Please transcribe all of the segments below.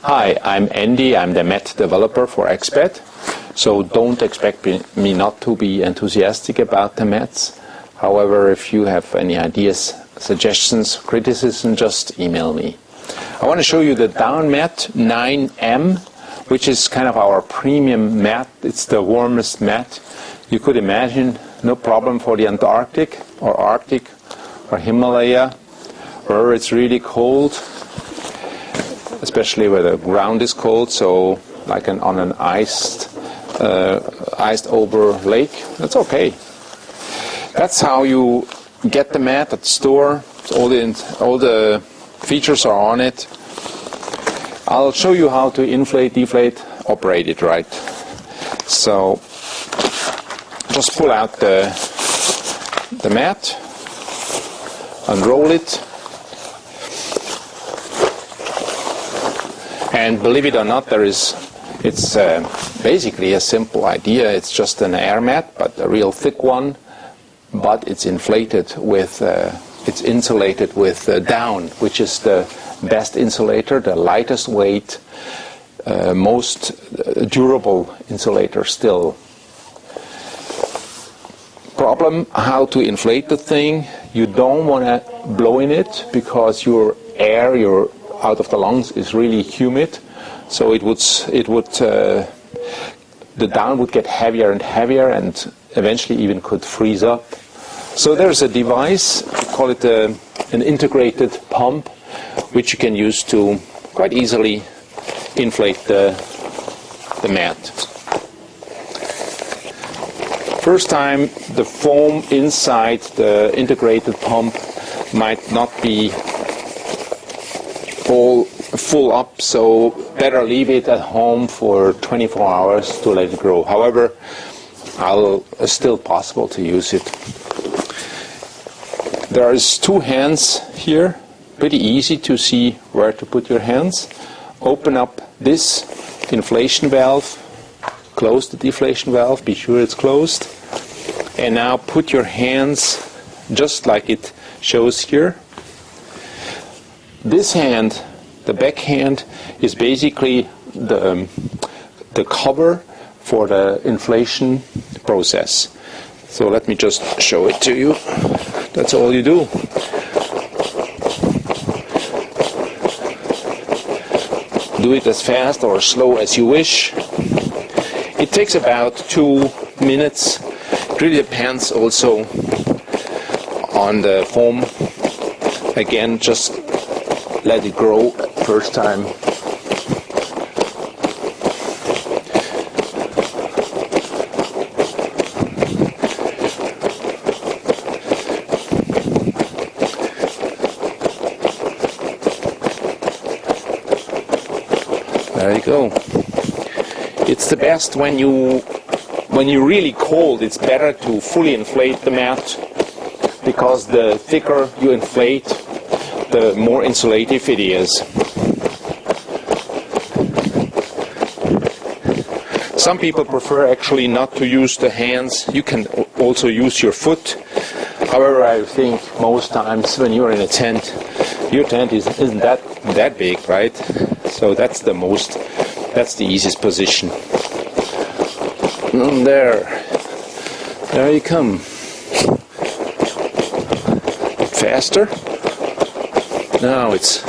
Hi, I'm Andy. I'm the mat developer for XBET. So don't expect me not to be enthusiastic about the mats. However, if you have any ideas, suggestions, criticism, just email me. I want to show you the down mat 9M, which is kind of our premium mat. It's the warmest mat you could imagine. No problem for the Antarctic or Arctic or Himalaya, where it's really cold, especially where the ground is cold, so like on an iced over lake. That's okay. That's how you get the mat at the store. All the features are on it. I'll show you how to inflate, deflate, operate it right. So just pull out the mat, unroll it, and believe it or not, it's basically a simple idea. It's just an air mat, but a real thick one, but it's inflated with, it's insulated with down, which is the best insulator, the lightest weight, most durable insulator still. Problem, how to inflate the thing. You don't want to blow in it because your air, out of the lungs is really humid, so the down would get heavier and heavier and eventually even could freeze up. So there's a device, we call it an integrated pump, which you can use to quite easily inflate the mat. First time, the foam inside the integrated pump might not be all full up, so better leave it at home for 24 hours to let it grow. However, it's still possible to use it. There is two hands here, pretty easy to see where to put your hands. Open up this inflation valve, close the deflation valve, be sure it's closed, and now put your hands just like it shows here. This hand, the back hand, is basically the cover for the inflation process. So let me just show it to you. That's all you do. Do it as fast or slow as you wish. It takes about 2 minutes. It really depends also on the foam. Again, just let it grow first time. There you go. It's the best when you're really cold. It's better to fully inflate the mat, because the thicker you inflate, the more insulative it is. Some people prefer actually not to use the hands. You can also use your foot. However, I think most times when you're in a tent, your tent isn't that big, right? So that's the easiest position. And there you come. Faster. Now it's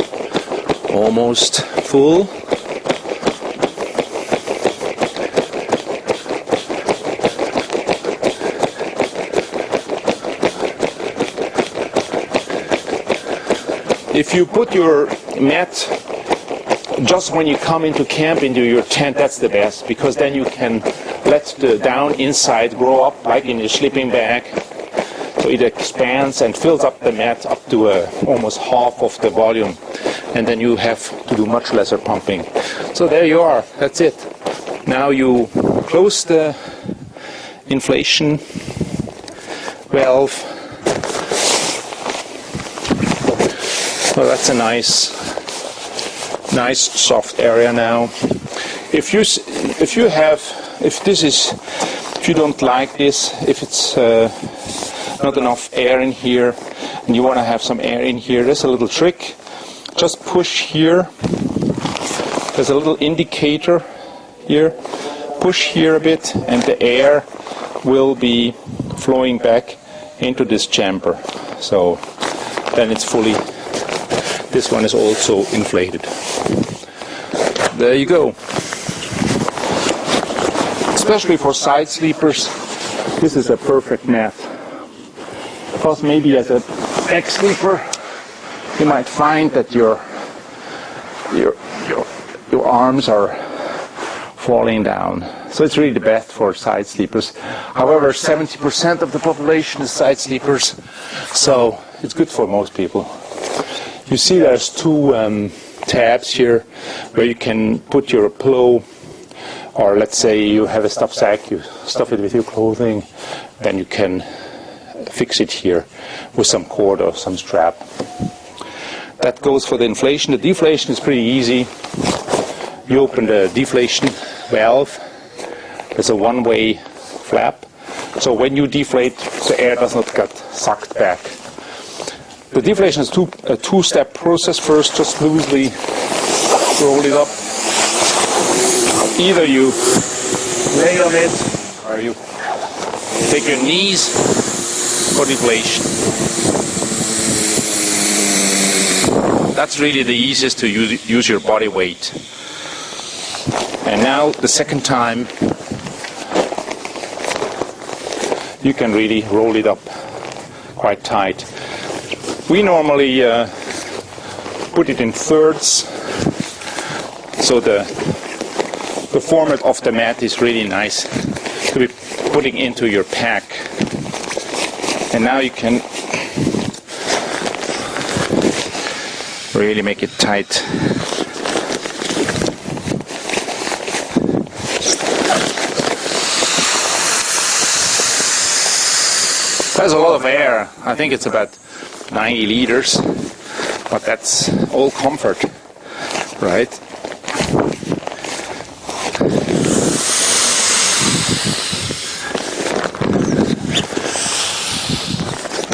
almost full. If you put your mat just when you come into camp, into your tent, that's the best, because then you can let the down inside grow up like in a sleeping bag. So it expands and fills up the mat up to almost half of the volume, and then you have to do much lesser pumping. So there you are, that's it. Now you close the inflation valve. Well, that's a nice soft area now. If you don't like this, if it's not enough air in here, and you want to have some air in here, there's a little trick. Just push here There's a little indicator here. Push here a bit and the air will be flowing back into this chamber. So then it's fully, this one is also inflated. There you go. Especially for side sleepers, this is a perfect mat. Because maybe as a back sleeper, you might find that your arms are falling down. So it's really the best for side sleepers. However, 70% of the population is side sleepers, so it's good for most people. You see there's two tabs here where you can put your pillow, or let's say you have a stuff sack, you stuff it with your clothing, then you can fix it here with some cord or some strap. That goes for the inflation. The deflation is pretty easy. You open the deflation valve. There's a one-way flap. So when you deflate, the air does not get sucked back. The deflation is a two-step process. First, just loosely roll it up. Either you lay on it or you take your knees for deflation. That's really the easiest to use your body weight. And now the second time you can really roll it up quite tight. We normally put it in thirds, so the format of the mat is really nice to be putting into your pack. And now you can really make it tight. There's a lot of air. I think it's about 90 liters, but that's all comfort, right?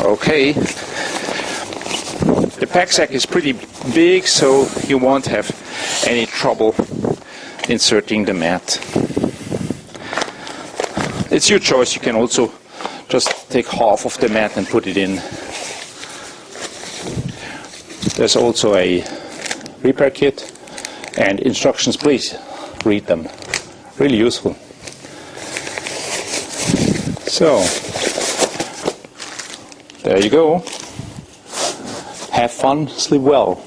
Okay. The pack sack is pretty big, so you won't have any trouble inserting the mat. It's your choice. You can also just take half of the mat and put it in. There's also a repair kit and instructions. Please read them. Really useful. So, there you go. Have fun, sleep well.